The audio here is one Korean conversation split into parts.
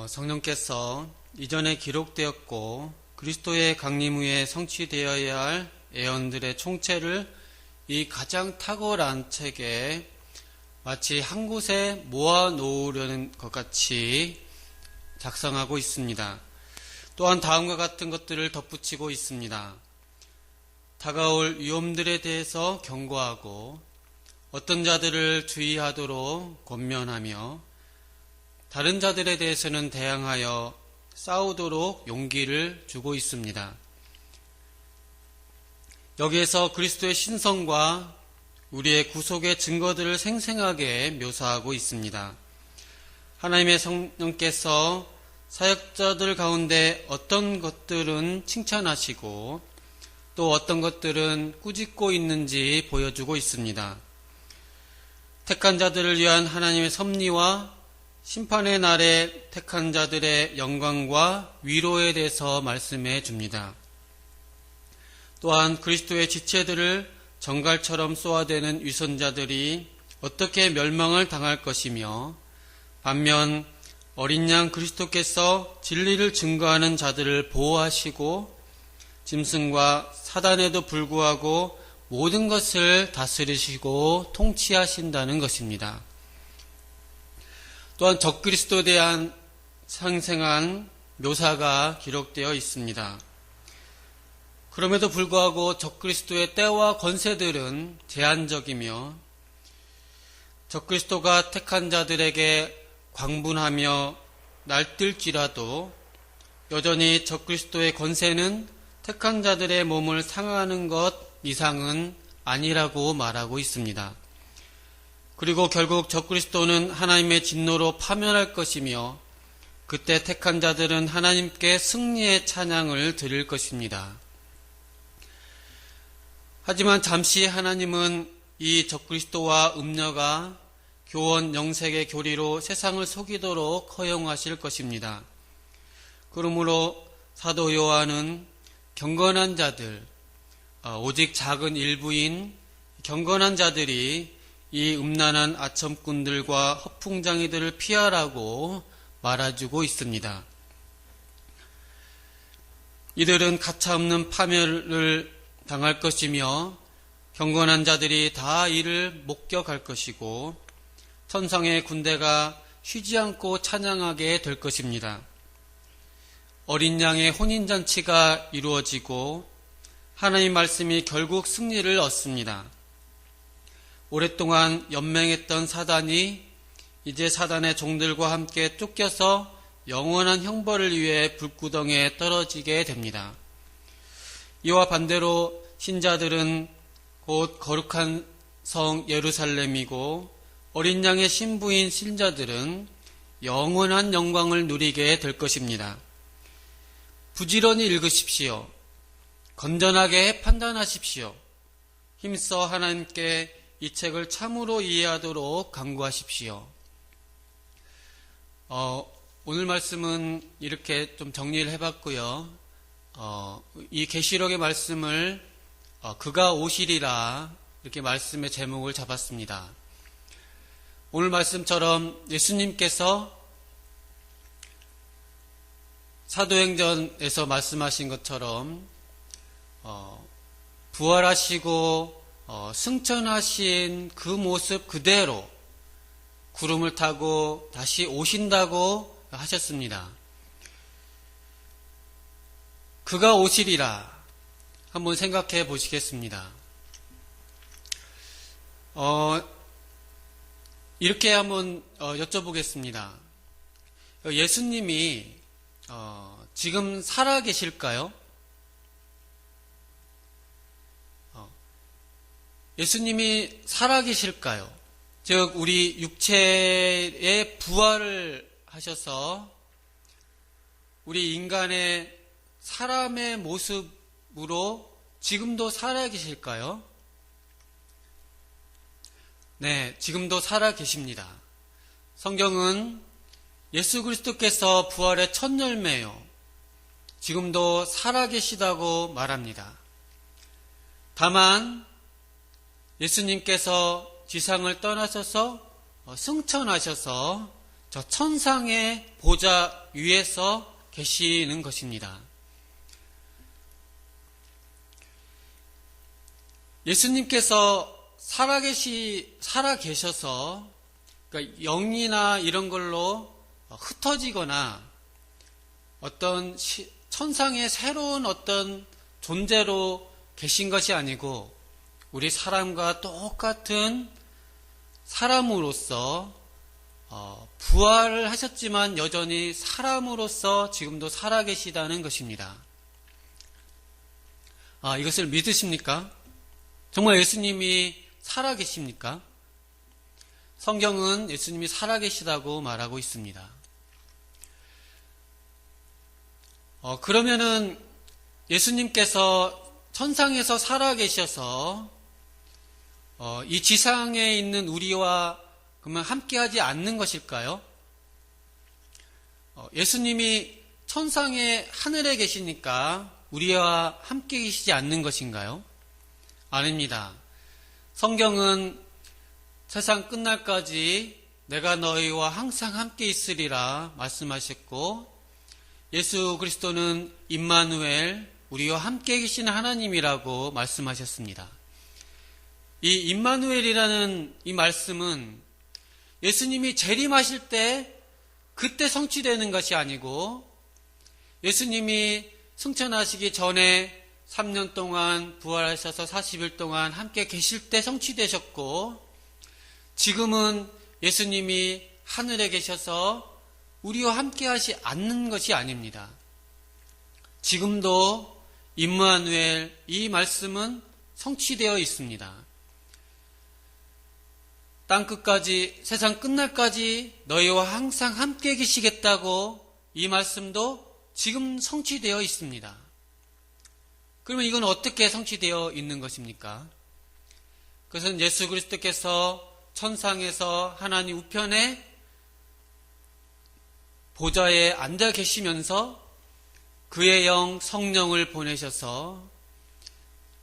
성령께서 이전에 기록되었고 그리스도의 강림 후에 성취되어야 할 예언들의 총체를 이 가장 탁월한 책에 마치 한 곳에 모아놓으려는 것 같이 작성하고 있습니다. 또한 다음과 같은 것들을 덧붙이고 있습니다. 다가올 위험들에 대해서 경고하고 어떤 자들을 주의하도록 권면하며 다른 자들에 대해서는 대항하여 싸우도록 용기를 주고 있습니다. 여기에서 그리스도의 신성과 우리의 구속의 증거들을 생생하게 묘사하고 있습니다. 하나님의 성령께서 사역자들 가운데 어떤 것들은 칭찬하시고 또 어떤 것들은 꾸짖고 있는지 보여주고 있습니다. 택한 자들을 위한 하나님의 섭리와 심판의 날에 택한 자들의 영광과 위로에 대해서 말씀해 줍니다. 또한 그리스도의 지체들을 정갈처럼 쏘아대는 위선자들이 어떻게 멸망을 당할 것이며 반면 어린 양 그리스도께서 진리를 증거하는 자들을 보호하시고 짐승과 사단에도 불구하고 모든 것을 다스리시고 통치하신다는 것입니다. 또한 적그리스도에 대한 생생한 묘사가 기록되어 있습니다. 그럼에도 불구하고 적그리스도의 때와 권세들은 제한적이며 적그리스도가 택한 자들에게 광분하며 날뛸지라도 여전히 적그리스도의 권세는 택한 자들의 몸을 상하는 것 이상은 아니라고 말하고 있습니다. 그리고 결국 적그리스도는 하나님의 진노로 파멸할 것이며 그때 택한 자들은 하나님께 승리의 찬양을 드릴 것입니다. 하지만 잠시 하나님은 이 적그리스도와 음녀가 교원 영색의 교리로 세상을 속이도록 허용하실 것입니다. 그러므로 사도 요한은 경건한 자들, 오직 작은 일부인 경건한 자들이 이 음란한 아첨꾼들과 허풍장이들을 피하라고 말해주고 있습니다. 이들은 가차없는 파멸을 당할 것이며 경건한 자들이 다 이를 목격할 것이고 천상의 군대가 쉬지 않고 찬양하게 될 것입니다. 어린 양의 혼인잔치가 이루어지고 하나님 말씀이 결국 승리를 얻습니다. 오랫동안 연맹했던 사단이 이제 사단의 종들과 함께 쫓겨서 영원한 형벌을 위해 불구덩이에 떨어지게 됩니다. 이와 반대로 신자들은 곧 거룩한 성 예루살렘이고 어린 양의 신부인 신자들은 영원한 영광을 누리게 될 것입니다. 부지런히 읽으십시오. 건전하게 판단하십시오. 힘써 하나님께 이 책을 참으로 이해하도록 간구하십시오. 오늘 말씀은 이렇게 좀 정리를 해봤고요. 이 계시록의 말씀을 그가 오시리라 이렇게 말씀의 제목을 잡았습니다. 오늘 말씀처럼 예수님께서 사도행전에서 말씀하신 것처럼 부활하시고 승천하신 그 모습 그대로 구름을 타고 다시 오신다고 하셨습니다. 그가 오시리라 한번 생각해 보시겠습니다. 이렇게 한번 여쭤보겠습니다. 예수님이 지금 살아 계실까요? 예수님이 살아 계실까요? 즉 우리 육체의 부활을 하셔서 우리 인간의 사람의 모습으로 지금도 살아 계실까요? 네, 지금도 살아 계십니다. 성경은 예수 그리스도께서 부활의 첫 열매요. 지금도 살아 계시다고 말합니다. 다만 예수님께서 지상을 떠나셔서 승천하셔서 저 천상의 보좌 위에서 계시는 것입니다. 예수님께서 살아계셔서 그러니까 영이나 이런 걸로 흩어지거나 어떤 천상의 새로운 어떤 존재로 계신 것이 아니고 우리 사람과 똑같은 사람으로서 부활을 하셨지만 여전히 사람으로서 지금도 살아계시다는 것입니다. 이것을 믿으십니까? 정말 예수님이 살아계십니까? 성경은 예수님이 살아계시다고 말하고 있습니다. 그러면은 예수님께서 천상에서 살아계셔서 이 지상에 있는 우리와 그러면 함께하지 않는 것일까요? 예수님이 천상의 하늘에 계시니까 우리와 함께 계시지 않는 것인가요? 아닙니다. 성경은 세상 끝날까지 내가 너희와 항상 함께 있으리라 말씀하셨고, 예수 그리스도는 임마누엘, 우리와 함께 계시는 하나님이라고 말씀하셨습니다. 이 임마누엘이라는 이 말씀은 예수님이 재림하실 때 그때 성취되는 것이 아니고 예수님이 승천하시기 전에 3년 동안 부활하셔서 40일 동안 함께 계실 때 성취되셨고, 지금은 예수님이 하늘에 계셔서 우리와 함께 하지 않는 것이 아닙니다. 지금도 임마누엘 이 말씀은 성취되어 있습니다. 땅끝까지, 세상 끝날까지 너희와 항상 함께 계시겠다고 이 말씀도 지금 성취되어 있습니다. 그러면 이건 어떻게 성취되어 있는 것입니까? 그것은 예수 그리스도께서 천상에서 하나님 우편에 보좌에 앉아 계시면서 그의 영 성령을 보내셔서,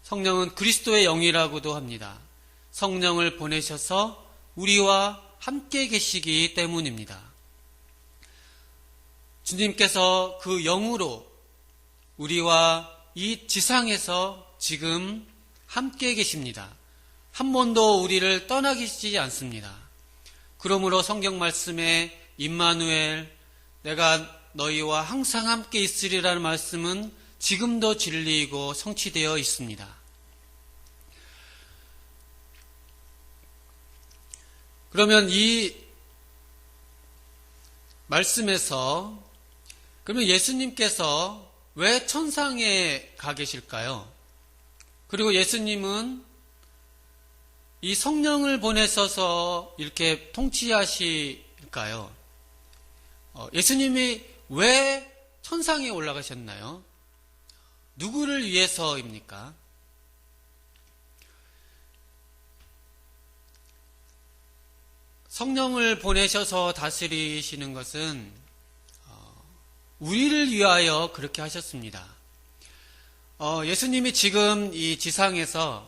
성령은 그리스도의 영이라고도 합니다. 성령을 보내셔서 우리와 함께 계시기 때문입니다. 주님께서 그 영으로 우리와 이 지상에서 지금 함께 계십니다. 한 번도 우리를 떠나 계시지 않습니다. 그러므로 성경 말씀에 임마누엘, 내가 너희와 항상 함께 있으리라는 말씀은 지금도 진리이고 성취되어 있습니다. 그러면 이 말씀에서 그러면 예수님께서 왜 천상에 가 계실까요? 그리고 예수님은 이 성령을 보내셔서 이렇게 통치하실까요? 예수님이 왜 천상에 올라가셨나요? 누구를 위해서입니까? 성령을 보내셔서 다스리시는 것은 우리를 위하여 그렇게 하셨습니다. 예수님이 지금 이 지상에서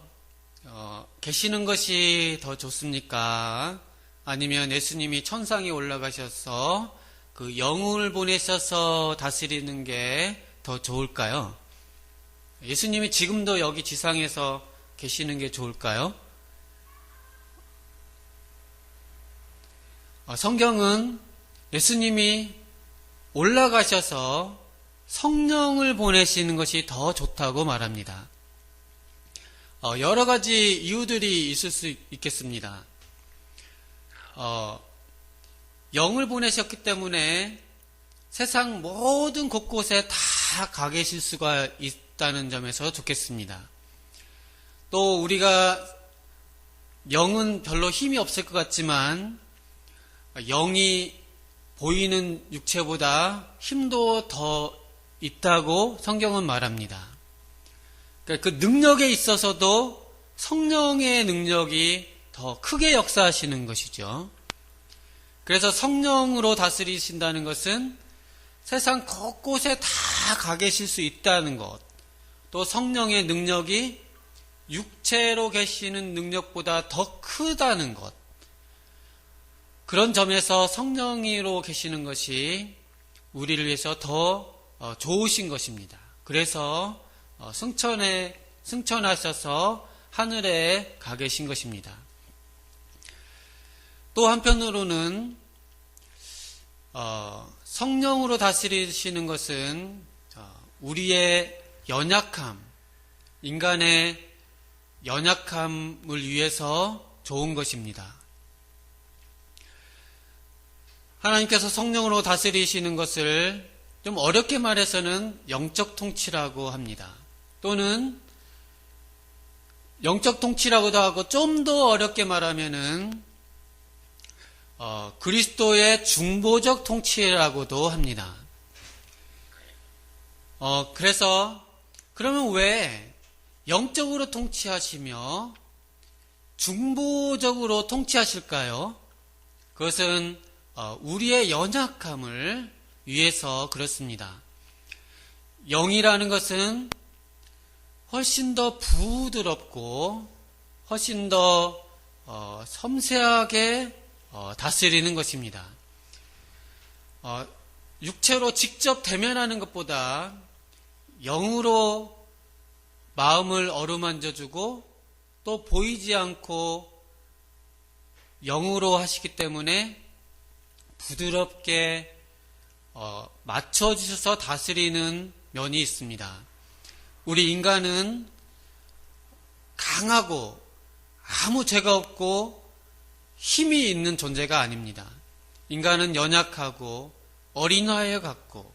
계시는 것이 더 좋습니까? 아니면 예수님이 천상에 올라가셔서 그 영을 보내셔서 다스리는 게 더 좋을까요? 예수님이 지금도 여기 지상에서 계시는 게 좋을까요? 성경은 예수님이 올라가셔서 성령을 보내시는 것이 더 좋다고 말합니다. 여러 가지 이유들이 있을 수 있겠습니다. 영을 보내셨기 때문에 세상 모든 곳곳에 다 가 계실 수가 있다는 점에서 좋겠습니다. 또 우리가 영은 별로 힘이 없을 것 같지만 영이 보이는 육체보다 힘도 더 있다고 성경은 말합니다. 그러니까 그 능력에 있어서도 성령의 능력이 더 크게 역사하시는 것이죠. 그래서 성령으로 다스리신다는 것은 세상 곳곳에 다 가 계실 수 있다는 것, 또 성령의 능력이 육체로 계시는 능력보다 더 크다는 것, 그런 점에서 성령으로 계시는 것이 우리를 위해서 더 좋으신 것입니다. 그래서 승천하셔서 하늘에 가 계신 것입니다. 또 한편으로는 성령으로 다스리시는 것은 우리의 연약함, 인간의 연약함을 위해서 좋은 것입니다. 하나님께서 성령으로 다스리시는 것을 좀 어렵게 말해서는 영적 통치라고 합니다. 또는 영적 통치라고도 하고 좀 더 어렵게 말하면은 그리스도의 중보적 통치라고도 합니다. 그래서 그러면 왜 영적으로 통치하시며 중보적으로 통치하실까요? 그것은 우리의 연약함을 위해서 그렇습니다. 영이라는 것은 훨씬 더 부드럽고 훨씬 더 섬세하게 다스리는 것입니다. 육체로 직접 대면하는 것보다 영으로 마음을 어루만져주고 또 보이지 않고 영으로 하시기 때문에 부드럽게 맞춰주셔서 다스리는 면이 있습니다. 우리 인간은 강하고 아무 죄가 없고 힘이 있는 존재가 아닙니다. 인간은 연약하고 어린아이 같고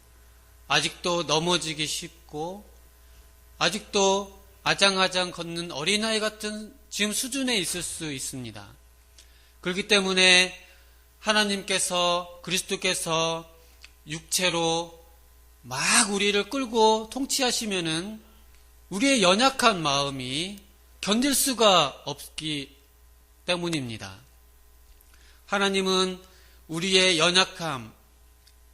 아직도 넘어지기 쉽고 아직도 아장아장 걷는 어린아이 같은 지금 수준에 있을 수 있습니다. 그렇기 때문에 하나님께서 그리스도께서 육체로 막 우리를 끌고 통치하시면은 우리의 연약한 마음이 견딜 수가 없기 때문입니다. 하나님은 우리의 연약함,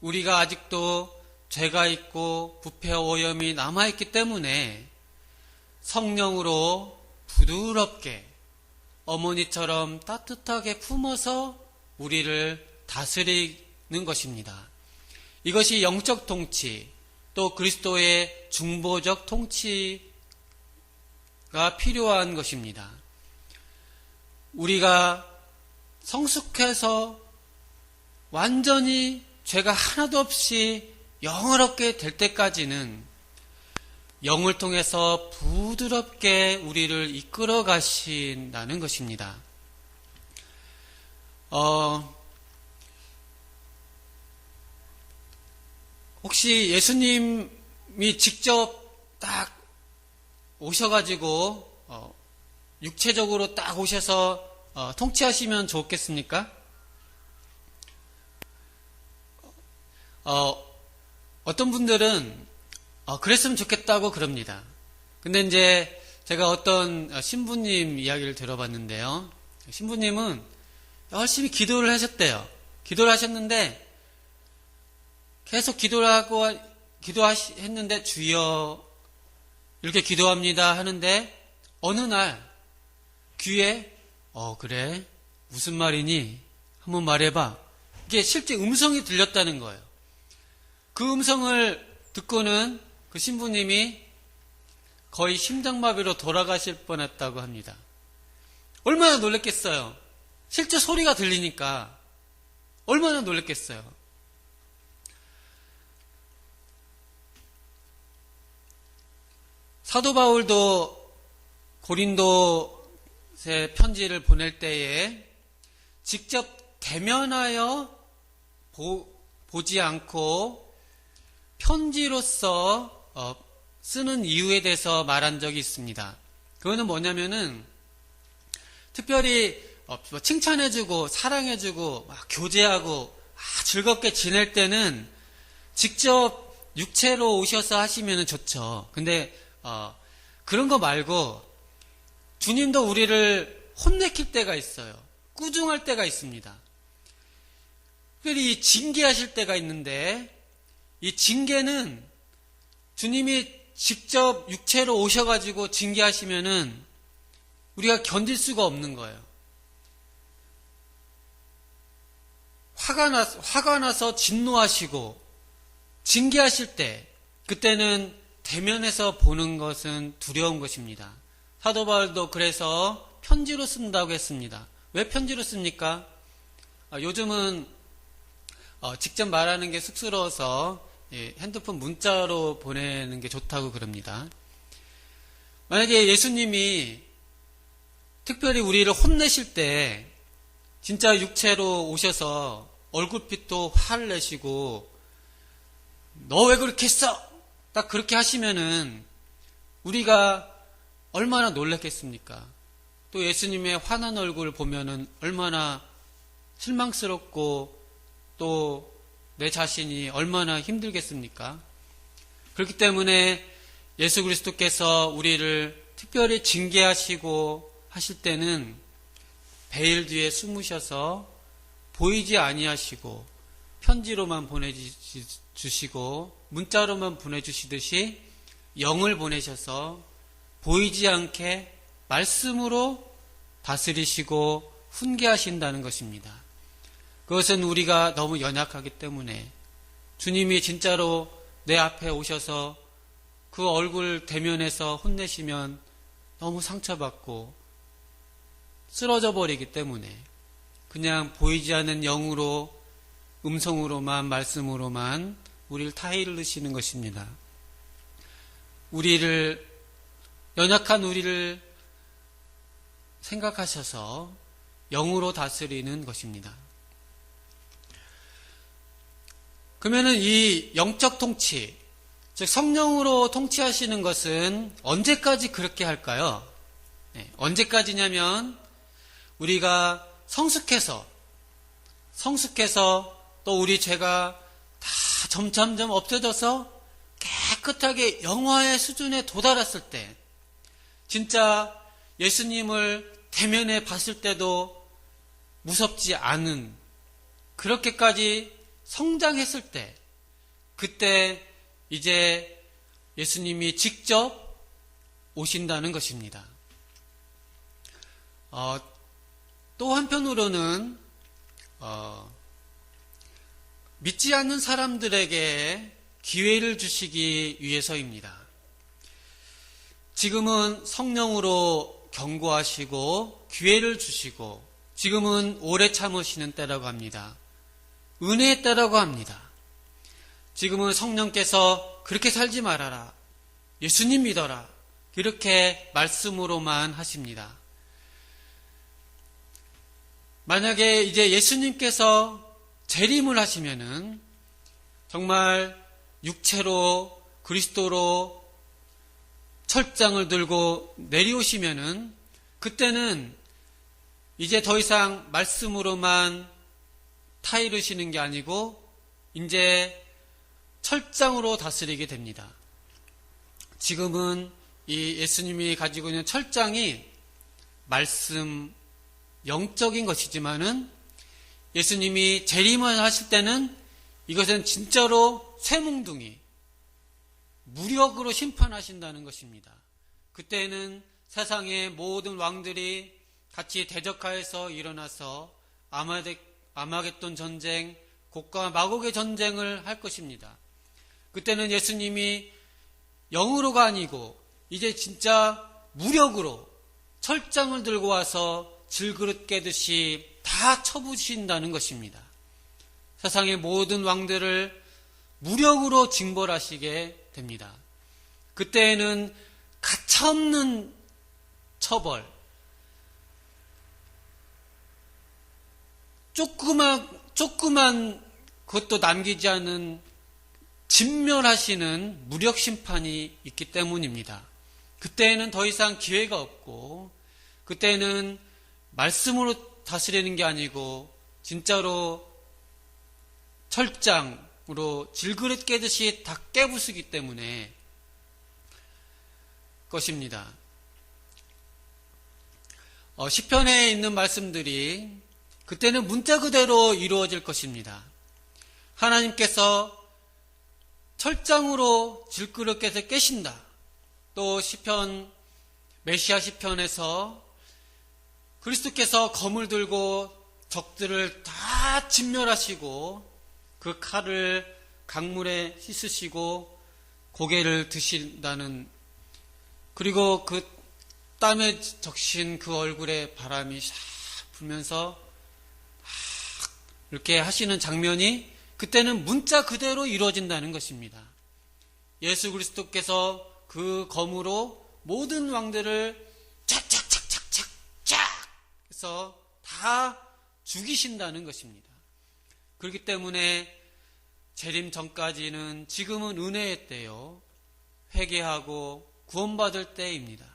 우리가 아직도 죄가 있고 부패와 오염이 남아있기 때문에 성령으로 부드럽게 어머니처럼 따뜻하게 품어서 우리를 다스리는 것입니다. 이것이 영적 통치, 또 그리스도의 중보적 통치가 필요한 것입니다. 우리가 성숙해서 완전히 죄가 하나도 없이 영원롭게 될 때까지는 영을 통해서 부드럽게 우리를 이끌어 가신다는 것입니다. 혹시 예수님이 직접 딱 오셔가지고 육체적으로 딱 오셔서 통치하시면 좋겠습니까? 어떤 분들은 그랬으면 좋겠다고 그럽니다. 근데 이제 제가 어떤 신부님 이야기를 들어봤는데요. 신부님은 열심히 기도를 하셨대요. 기도를 하셨는데 계속 기도했는데 주여 이렇게 기도합니다 하는데 어느 날 귀에 그래 무슨 말이니 한번 말해봐. 이게 실제 음성이 들렸다는 거예요. 그 음성을 듣고는 그 신부님이 거의 심장마비로 돌아가실 뻔했다고 합니다. 얼마나 놀랬겠어요. 실제 소리가 들리니까 얼마나 놀랬겠어요. 사도 바울도 고린도에 편지를 보낼 때에 직접 대면하여 보지 않고 편지로서 쓰는 이유에 대해서 말한 적이 있습니다. 그거는 뭐냐면은 특별히 칭찬해주고 사랑해주고 막 교제하고 즐겁게 지낼 때는 직접 육체로 오셔서 하시면 좋죠. 근데 그런 거 말고 주님도 우리를 혼내킬 때가 있어요. 꾸중할 때가 있습니다. 특별히 징계하실 때가 있는데 이 징계는 주님이 직접 육체로 오셔가지고 징계하시면은 우리가 견딜 수가 없는 거예요. 화가 나서 진노하시고 징계하실 때 그때는 대면해서 보는 것은 두려운 것입니다. 사도 바울도 그래서 편지로 쓴다고 했습니다. 왜 편지로 씁니까? 요즘은 직접 말하는 게 쑥스러워서 핸드폰 문자로 보내는 게 좋다고 그럽니다. 만약에 예수님이 특별히 우리를 혼내실 때 진짜 육체로 오셔서 얼굴빛도 화를 내시고 너 왜 그렇게 했어? 딱 그렇게 하시면은 우리가 얼마나 놀랐겠습니까? 또 예수님의 환한 얼굴을 보면은 얼마나 실망스럽고 또 내 자신이 얼마나 힘들겠습니까? 그렇기 때문에 예수 그리스도께서 우리를 특별히 징계하시고 하실 때는 베일 뒤에 숨으셔서 보이지 아니하시고 편지로만 보내주시고 문자로만 보내주시듯이 영을 보내셔서 보이지 않게 말씀으로 다스리시고 훈계하신다는 것입니다. 그것은 우리가 너무 연약하기 때문에 주님이 진짜로 내 앞에 오셔서 그 얼굴 대면해서 혼내시면 너무 상처받고 쓰러져 버리기 때문에 그냥 보이지 않는 영으로 음성으로만 말씀으로만 우리를 타이르시는 것입니다. 연약한 우리를 생각하셔서 영으로 다스리는 것입니다. 그러면은 이 영적 통치, 즉 성령으로 통치하시는 것은 언제까지 그렇게 할까요? 언제까지냐면 우리가 성숙해서 또 우리 죄가 다 점점점 없어져서 깨끗하게 영화의 수준에 도달했을 때 진짜 예수님을 대면해 봤을 때도 무섭지 않은 그렇게까지 성장했을 때 그때 이제 예수님이 직접 오신다는 것입니다. 또 한편으로는 믿지 않는 사람들에게 기회를 주시기 위해서입니다. 지금은 성령으로 경고하시고 기회를 주시고 지금은 오래 참으시는 때라고 합니다. 은혜의 때라고 합니다. 지금은 성령께서 그렇게 살지 말아라. 예수님 믿어라. 이렇게 말씀으로만 하십니다. 만약에 이제 예수님께서 재림을 하시면은 정말 육체로 그리스도로 철장을 들고 내려오시면은 그때는 이제 더 이상 말씀으로만 타이르시는 게 아니고 이제 철장으로 다스리게 됩니다. 지금은 이 예수님이 가지고 있는 철장이 말씀 영적인 것이지만은 예수님이 재림을 하실 때는 이것은 진짜로 쇠몽둥이 무력으로 심판하신다는 것입니다. 그때는 세상의 모든 왕들이 같이 대적하여서 일어나서 아마겟돈 전쟁, 곡과 마곡의 전쟁을 할 것입니다. 그때는 예수님이 영으로가 아니고 이제 진짜 무력으로 철장을 들고 와서 질그릇 깨듯이 다 쳐부신다는 것입니다. 세상의 모든 왕들을 무력으로 징벌하시게 됩니다. 그때에는 가차없는 처벌, 조그만 그것도 남기지 않은 진멸하시는 무력 심판이 있기 때문입니다. 그때에는 더 이상 기회가 없고 그때는 말씀으로 다스리는 게 아니고 진짜로 철장으로 질그릇 깨듯이 다 깨부수기 때문에 것입니다. 시편에 있는 말씀들이 그때는 문자 그대로 이루어질 것입니다. 하나님께서 철장으로 질그릇 깨서 깨신다. 또 시편 메시아 시편에서 그리스도께서 검을 들고 적들을 다 진멸하시고 그 칼을 강물에 씻으시고 고개를 드신다는, 그리고 그 땀에 적신 그 얼굴에 바람이 샥 불면서 이렇게 하시는 장면이 그때는 문자 그대로 이루어진다는 것입니다. 예수 그리스도께서 그 검으로 모든 왕들을 착착착착착착 해서 다 죽이신다는 것입니다. 그렇기 때문에 재림 전까지는 지금은 은혜의 때요, 회개하고 구원받을 때입니다.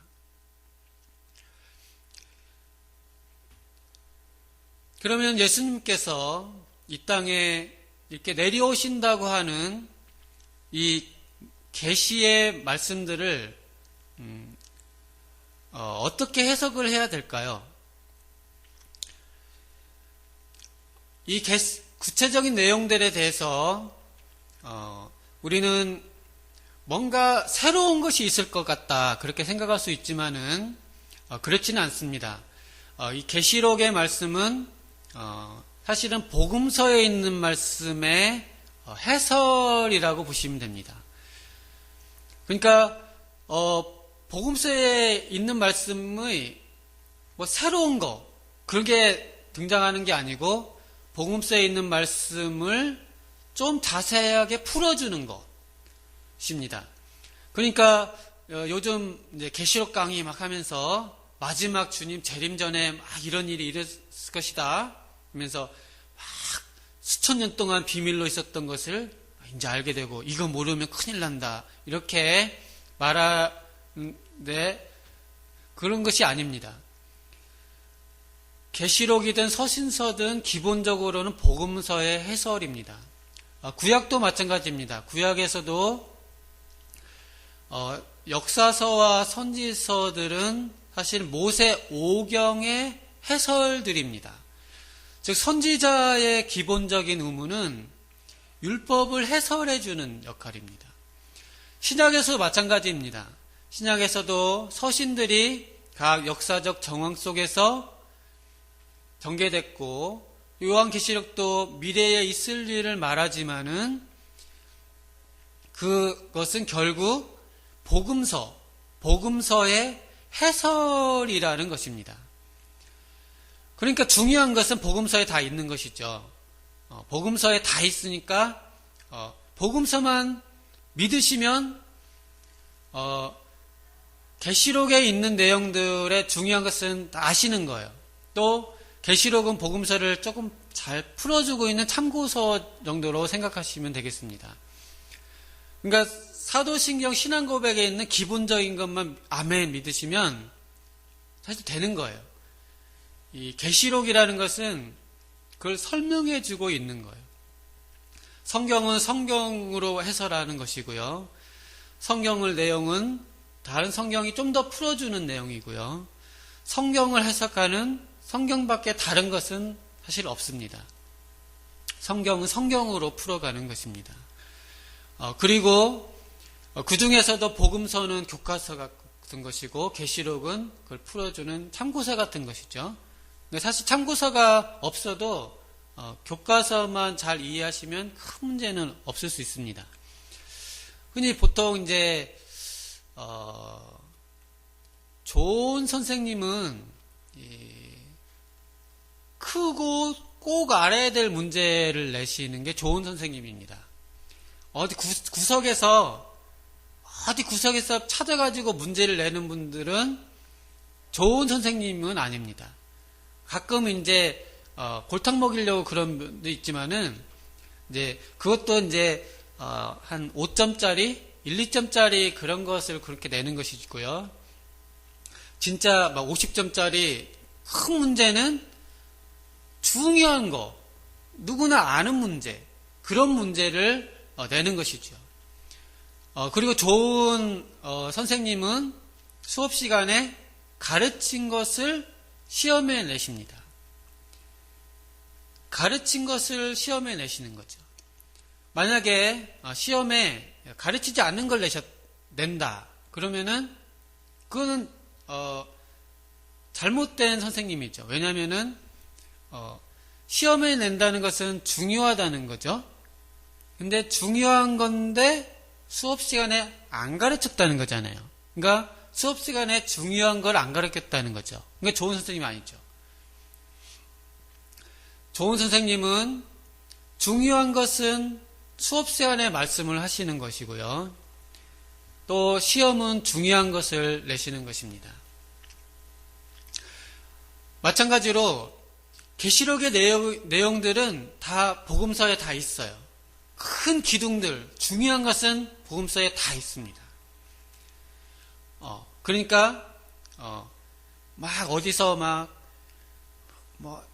그러면 예수님께서 이 땅에 이렇게 내려오신다고 하는 이 계시의 말씀들을 어떻게 해석을 해야 될까요? 이 구체적인 내용들에 대해서 우리는 뭔가 새로운 것이 있을 것 같다, 그렇게 생각할 수 있지만은 그렇지는 않습니다. 이 계시록의 말씀은 사실은 복음서에 있는 말씀의 해설이라고 보시면 됩니다. 그러니까 복음서에 있는 말씀의 뭐 새로운 거, 그런 게 등장하는 게 아니고 복음서에 있는 말씀을 좀 자세하게 풀어주는 것입니다. 그러니까 요즘 이제 계시록 강의 막 하면서 마지막 주님 재림 전에 막 이런 일이 일어났을 것이다 하면서 막 수천 년 동안 비밀로 있었던 것을 이제 알게 되고 이거 모르면 큰일 난다, 이렇게 말하는데 그런 것이 아닙니다. 계시록이든 서신서든 기본적으로는 복음서의 해설입니다. 구약도 마찬가지입니다. 구약에서도 역사서와 선지서들은 사실 모세 오경의 해설들입니다. 즉 선지자의 기본적인 의무는 율법을 해설해주는 역할입니다. 신약에서도 마찬가지입니다. 신약에서도 서신들이 각 역사적 정황 속에서 전개됐고, 요한계시록도 미래에 있을 일을 말하지만은 그것은 결국 복음서의 해설이라는 것입니다. 그러니까 중요한 것은 복음서에 다 있는 것이죠. 복음서에 다 있으니까 복음서만 믿으시면 계시록에 있는 내용들의 중요한 것은 다 아시는 거예요. 또 계시록은 복음서를 조금 잘 풀어주고 있는 참고서 정도로 생각하시면 되겠습니다. 그러니까 사도신경 신앙고백에 있는 기본적인 것만 아멘 믿으시면 사실 되는 거예요. 이 계시록이라는 것은 그걸 설명해 주고 있는 거예요. 성경은 성경으로 해설하는 것이고요. 성경을 내용은 다른 성경이 좀 더 풀어주는 내용이고요. 성경을 해석하는 성경밖에 다른 것은 사실 없습니다. 성경은 성경으로 풀어가는 것입니다. 그리고 그 중에서도 복음서는 교과서 같은 것이고 계시록은 그걸 풀어주는 참고서 같은 것이죠. 근데 사실 참고서가 없어도 교과서만 잘 이해하시면 큰 문제는 없을 수 있습니다. 흔히 보통 이제 좋은 선생님은 크고 꼭 알아야 될 문제를 내시는 게 좋은 선생님입니다. 어디 구석에서 찾아가지고 문제를 내는 분들은 좋은 선생님은 아닙니다. 가끔 이제 골탕 먹이려고 그런 분도 있지만은 이제 그것도 이제 한 5점짜리, 1, 2점짜리 그런 것을 그렇게 내는 것이 있고요. 진짜 막 50점짜리 큰 문제는 중요한 거, 누구나 아는 문제, 그런 문제를 내는 것이죠. 그리고 좋은 선생님은 수업 시간에 가르친 것을 시험에 내십니다. 가르친 것을 시험에 내시는 거죠. 만약에 시험에 가르치지 않는 걸 낸다. 그러면은 그거는 잘못된 선생님이죠. 왜냐하면은 시험에 낸다는 것은 중요하다는 거죠. 근데 중요한 건데 수업 시간에 안 가르쳤다는 거잖아요. 그러니까 수업 시간에 중요한 걸 안 가르쳤다는 거죠. 그러니까 좋은 선생님이 아니죠. 좋은 선생님은 중요한 것은 수업 시간에 말씀을 하시는 것이고요. 또 시험은 중요한 것을 내시는 것입니다. 마찬가지로 계시록의 내용들은 다 복음서에 다 있어요. 큰 기둥들, 중요한 것은 복음서에 다 있습니다. 그러니까 막 어디서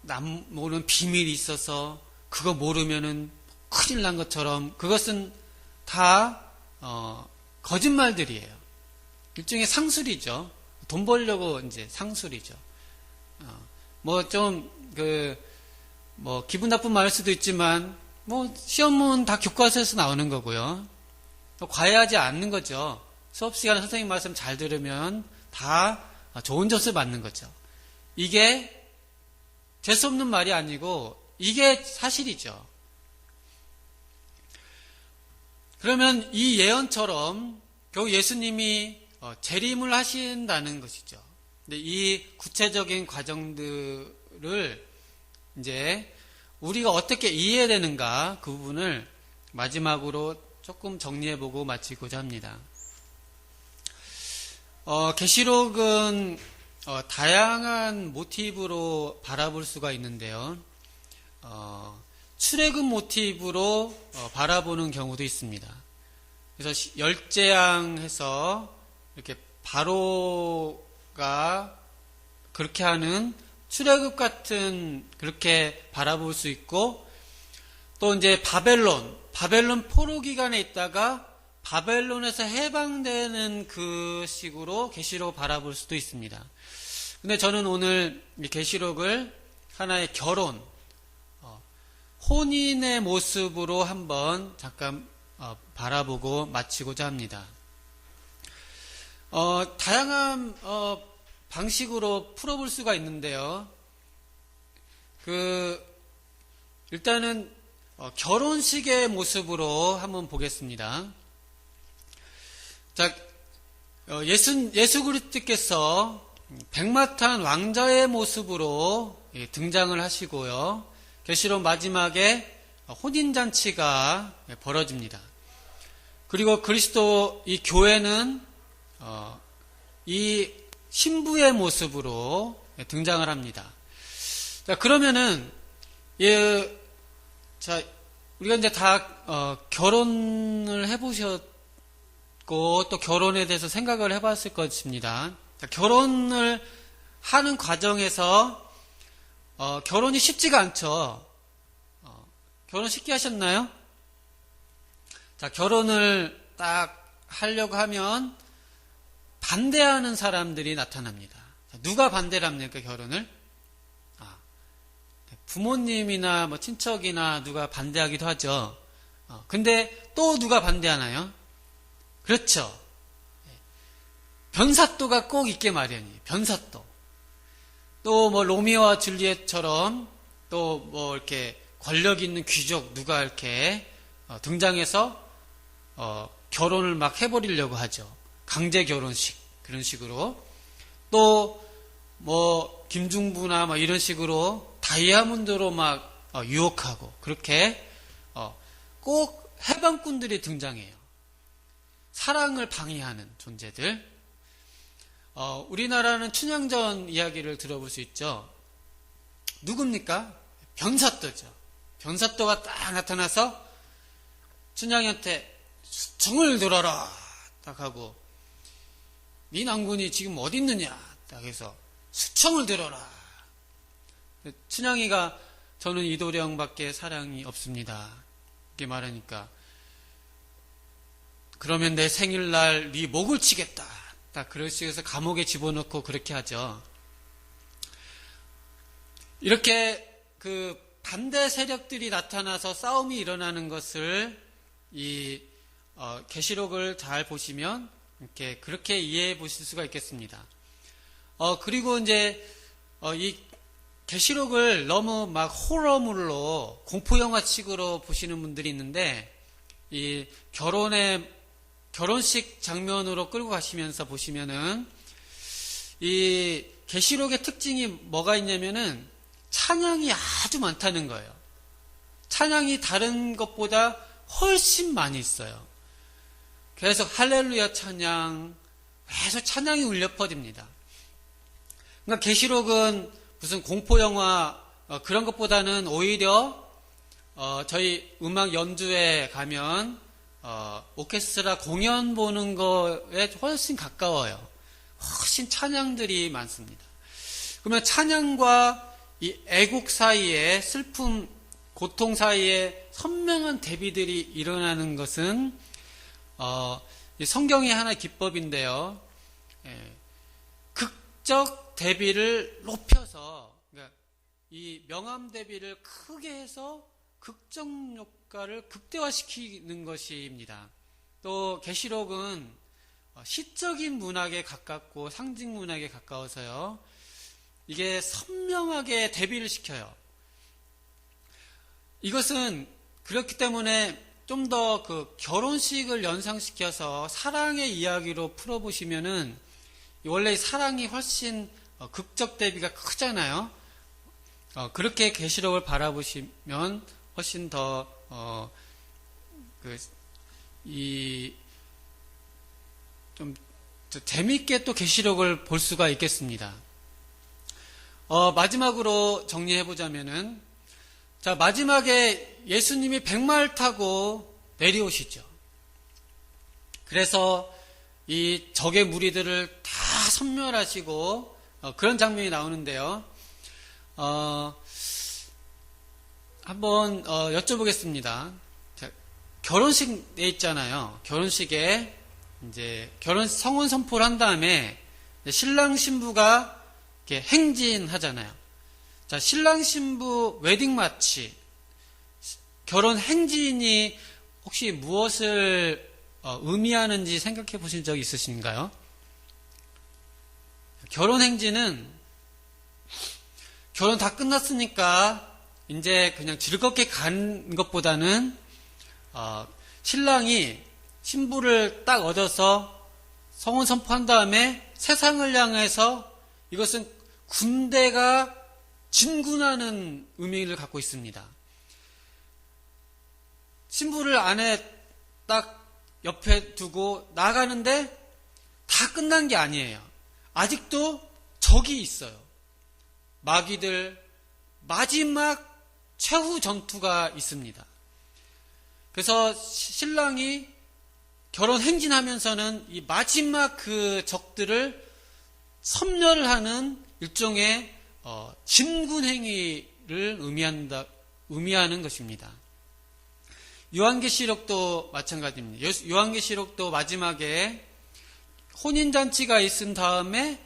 남 모르는 비밀이 있어서 그거 모르면은 큰일 난 것처럼 그것은 다 거짓말들이에요. 일종의 상술이죠. 돈 벌려고 이제 상술이죠. 기분 나쁜 말일 수도 있지만 시험은 다 교과서에서 나오는 거고요. 과외하지 않는 거죠. 수업 시간에 선생님 말씀 잘 들으면 다 좋은 점수 받는 거죠. 이게 재수없는 말이 아니고 이게 사실이죠. 그러면 이 예언처럼 결국 예수님이 재림을 하신다는 것이죠. 근데 이 구체적인 과정들을 이제 우리가 어떻게 이해해야 되는가 그 부분을 마지막으로 조금 정리해보고 마치고자 합니다. 계시록은 다양한 모티브로 바라볼 수가 있는데요. 출애굽 모티브로 바라보는 경우도 있습니다. 그래서 열재앙해서 이렇게 바로가 그렇게 하는 출애굽 같은 그렇게 바라볼 수 있고, 또 이제 바벨론 포로 기간에 있다가 바벨론에서 해방되는 그 식으로 계시록을 바라볼 수도 있습니다. 근데 저는 오늘 이 계시록을 하나의 결혼, 혼인의 모습으로 한번 잠깐 바라보고 마치고자 합니다. 다양한 방식으로 풀어볼 수가 있는데요. 일단은 결혼식의 모습으로 한번 보겠습니다. 자, 예수 그리스도께서 백마탄 왕자의 모습으로 등장을 하시고요. 계시록 마지막에 혼인잔치가 벌어집니다. 그리고 그리스도 이 교회는 이 신부의 모습으로 등장을 합니다. 자, 그러면은 우리가 이제 다 결혼을 해보셨고 또 결혼에 대해서 생각을 해봤을 것입니다. 자, 결혼을 하는 과정에서 결혼이 쉽지가 않죠. 결혼 쉽게 하셨나요? 자, 결혼을 딱 하려고 하면 반대하는 사람들이 나타납니다. 자, 누가 반대를 합니까, 결혼을? 부모님이나 친척이나 누가 반대하기도 하죠. 근데 또 누가 반대하나요? 그렇죠. 변사또가 꼭 있게 마련이에요. 변사또. 또 로미오와 줄리엣처럼 또 이렇게 권력 있는 귀족 누가 이렇게 등장해서 결혼을 막 해버리려고 하죠. 강제 결혼식 그런 식으로. 또 김중부나 이런 식으로 다이아몬드로 막 유혹하고 그렇게 꼭 해방꾼들이 등장해요. 사랑을 방해하는 존재들. 우리나라는 춘향전 이야기를 들어볼 수 있죠. 누굽니까? 변사또죠. 변사또가 딱 나타나서 춘향이한테 수청을 들어라 딱 하고, 네 낭군이 지금 어디 있느냐 딱 해서 수청을 들어라. 춘향이가 저는 이도령밖에 사랑이 없습니다 이렇게 말하니까, 그러면 내 생일날 네 목을 치겠다 딱 그런 식으로 해서 감옥에 집어넣고 그렇게 하죠. 이렇게 반대 세력들이 나타나서 싸움이 일어나는 것을 계시록을 잘 보시면 그렇게 이해해 보실 수가 있겠습니다. 그리고 이제 이 계시록을 너무 막 호러물로 공포영화식으로 보시는 분들이 있는데, 이 결혼식 장면으로 끌고 가시면서 보시면은 이 계시록의 특징이 뭐가 있냐면은 찬양이 아주 많다는 거예요. 찬양이 다른 것보다 훨씬 많이 있어요. 계속 할렐루야 찬양, 계속 찬양이 울려 퍼집니다. 그러니까 계시록은 무슨 공포영화 그런 것보다는 오히려 저희 음악 연주회 가면 오케스트라 공연 보는 거에 훨씬 가까워요. 훨씬 찬양들이 많습니다. 그러면 찬양과 이 애곡 사이에, 슬픔, 고통 사이에 선명한 대비들이 일어나는 것은 성경의 하나의 기법인데요. 극적 대비를 높여서, 그러니까 이 명암 대비를 크게 해서 극적 효과를 극대화시키는 것입니다. 또 계시록은 시적인 문학에 가깝고 상징 문학에 가까워서요. 이게 선명하게 대비를 시켜요. 이것은 그렇기 때문에 좀 더 그 결혼식을 연상시켜서 사랑의 이야기로 풀어보시면은 원래 사랑이 훨씬 극적 대비가 크잖아요. 그렇게 계시록을 바라보시면 훨씬 더 좀 재미있게 또 계시록을 볼 수가 있겠습니다. 마지막으로 정리해보자면은, 자, 마지막에 예수님이 백마를 타고 내려오시죠. 그래서 이 적의 무리들을 다 섬멸하시고 그런 장면이 나오는데요. 한번 여쭤보겠습니다. 자, 결혼식 내 있잖아요. 결혼식에 이제 성혼 선포를 한 다음에 신랑 신부가 이렇게 행진하잖아요. 자, 신랑 신부 웨딩 마치, 결혼 행진이 혹시 무엇을 의미하는지 생각해 보신 적 있으신가요? 결혼 행진은 결혼 다 끝났으니까 이제 그냥 즐겁게 간 것보다는 신랑이 신부를 딱 얻어서 성혼 선포한 다음에 세상을 향해서, 이것은 군대가 진군하는 의미를 갖고 있습니다. 신부를 안에 딱 옆에 두고 나가는데 다 끝난 게 아니에요. 아직도 적이 있어요. 마귀들, 마지막 최후 전투가 있습니다. 그래서 신랑이 결혼 행진하면서는 이 마지막 그 적들을 섬멸하는 일종의 진군 행위를 의미하는 것입니다. 요한계시록도 마찬가지입니다. 요한계시록도 마지막에 혼인잔치가 있은 다음에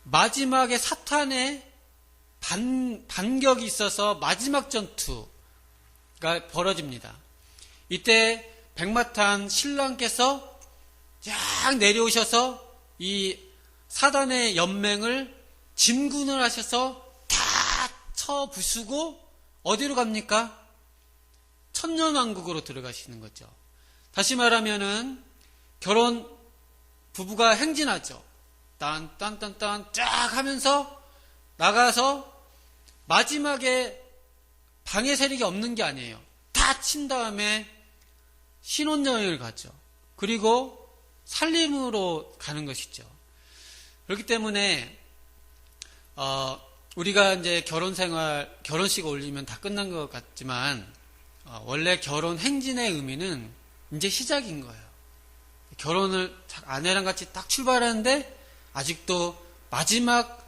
마지막에 사탄의 반격이 있어서 마지막 전투가 벌어집니다. 이때 백마탄 신랑께서 쫙 내려오셔서 이 사단의 연맹을 진군을 하셔서 다 쳐부수고 어디로 갑니까? 천년왕국으로 들어가시는 거죠. 다시 말하면은 부부가 행진하죠. 딴딴딴딴 쫙 하면서 나가서 마지막에 방해 세력이 없는 게 아니에요. 다 친 다음에 신혼여행을 가죠. 그리고 살림으로 가는 것이죠. 그렇기 때문에 우리가 이제 결혼식 올리면 다 끝난 것 같지만 원래 결혼 행진의 의미는 이제 시작인 거예요. 결혼을 아내랑 같이 딱 출발하는데 아직도 마지막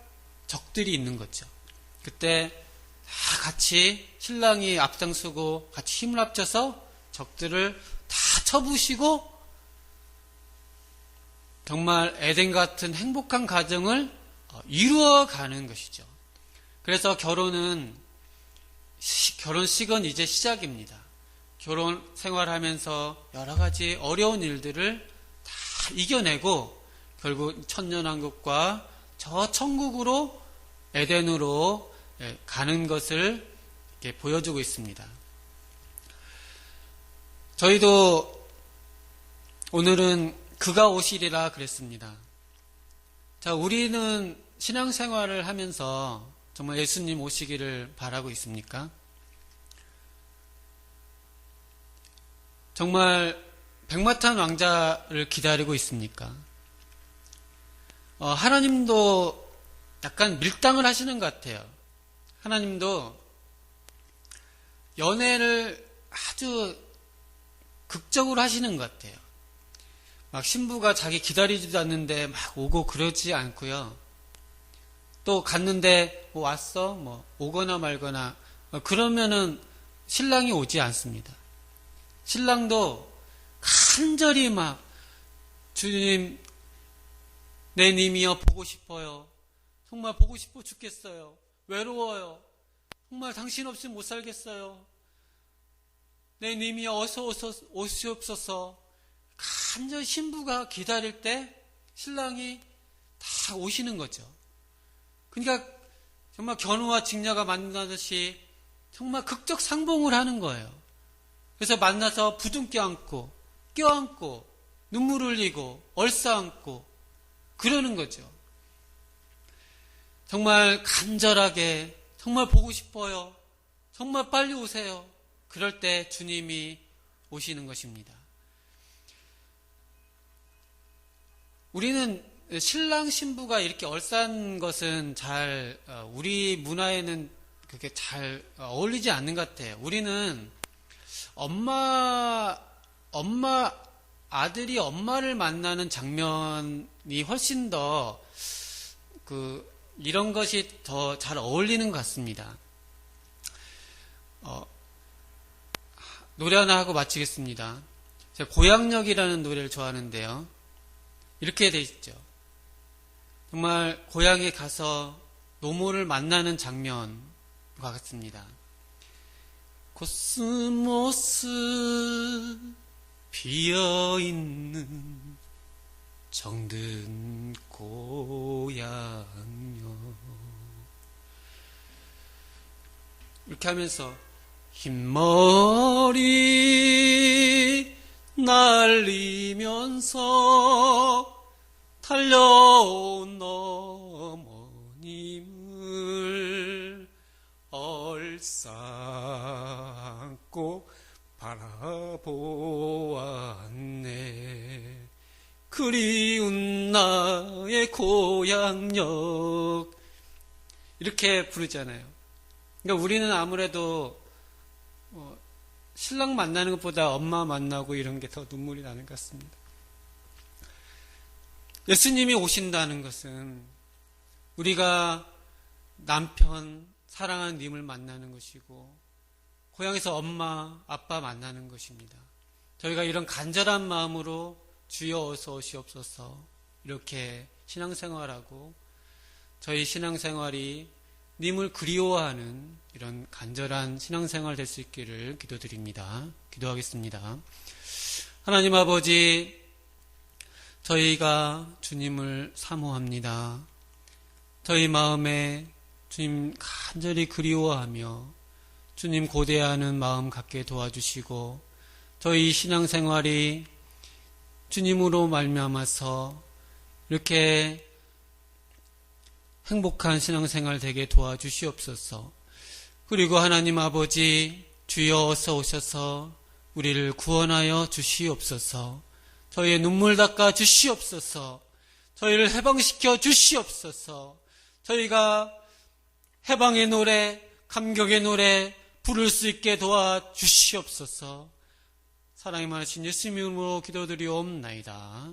적들이 있는 거죠. 그때 다 같이 신랑이 앞장서고 같이 힘을 합쳐서 적들을 다 쳐부시고 정말 에덴 같은 행복한 가정을 이루어가는 것이죠. 그래서 결혼식은 이제 시작입니다. 결혼 생활하면서 여러 가지 어려운 일들을 다 이겨내고 결국 천년왕국과 저 천국으로 에덴으로 가는 것을 이렇게 보여주고 있습니다. 저희도 오늘은 그가 오시리라 그랬습니다. 자, 우리는 신앙생활을 하면서 정말 예수님 오시기를 바라고 있습니까? 정말 백마탄 왕자를 기다리고 있습니까? 하나님도 약간 밀당을 하시는 것 같아요. 하나님도 연애를 아주 극적으로 하시는 것 같아요. 막 신부가 자기 기다리지도 않는데 막 오고 그러지 않고요. 또 갔는데 왔어? 오거나 말거나 그러면은 신랑이 오지 않습니다. 신랑도 간절히 막 주님 내 님이여 보고 싶어요. 정말 보고 싶어 죽겠어요. 외로워요. 정말 당신 없이 못 살겠어요. 내 님이여 어서 오시옵소서. 간절히 신부가 기다릴 때 신랑이 다 오시는 거죠. 그러니까 정말 견우와 직녀가 만나듯이 정말 극적 상봉을 하는 거예요. 그래서 만나서 부둥켜 안고 껴안고 눈물 흘리고 얼싸안고 그러는 거죠. 정말 간절하게 정말 보고 싶어요. 정말 빨리 오세요. 그럴 때 주님이 오시는 것입니다. 우리는 신랑 신부가 이렇게 얼싸는 것은 잘 우리 문화에는 그렇게 잘 어울리지 않는 것 같아요. 우리는 아들이 엄마를 만나는 장면이 훨씬 더 이런 것이 더 잘 어울리는 것 같습니다. 노래 하나 하고 마치겠습니다. 제가 고향역이라는 노래를 좋아하는데요. 이렇게 돼 있죠. 정말 고향에 가서 노모를 만나는 장면과 같습니다. 코스모스 피어있는 정든 고향역 이렇게 하면서 흰머리 날리면서 달려온 어머님을 얼싸안고 바라보았네. 그리운 나의 고향역 이렇게 부르잖아요. 그러니까 우리는 아무래도 신랑 만나는 것보다 엄마 만나고 이런 게 더 눈물이 나는 것 같습니다. 예수님이 오신다는 것은 우리가 남편, 사랑하는 님을 만나는 것이고 고향에서 엄마, 아빠 만나는 것입니다. 저희가 이런 간절한 마음으로 주여 어서 오시옵소서 이렇게 신앙생활하고 저희 신앙생활이 님을 그리워하는 이런 간절한 신앙생활 될 수 있기를 기도드립니다. 기도하겠습니다. 하나님 아버지, 저희가 주님을 사모합니다. 저희 마음에 주님 간절히 그리워하며 주님 고대하는 마음 갖게 도와주시고 저희 신앙생활이 주님으로 말미암아서 이렇게 행복한 신앙생활 되게 도와주시옵소서. 그리고 하나님 아버지, 주여 어서 오셔서 우리를 구원하여 주시옵소서. 저희의 눈물 닦아 주시옵소서. 저희를 해방시켜 주시옵소서. 저희가 해방의 노래, 감격의 노래 부를 수 있게 도와주시옵소서. 사랑이 많으신 예수님 이름으로 기도드리옵나이다.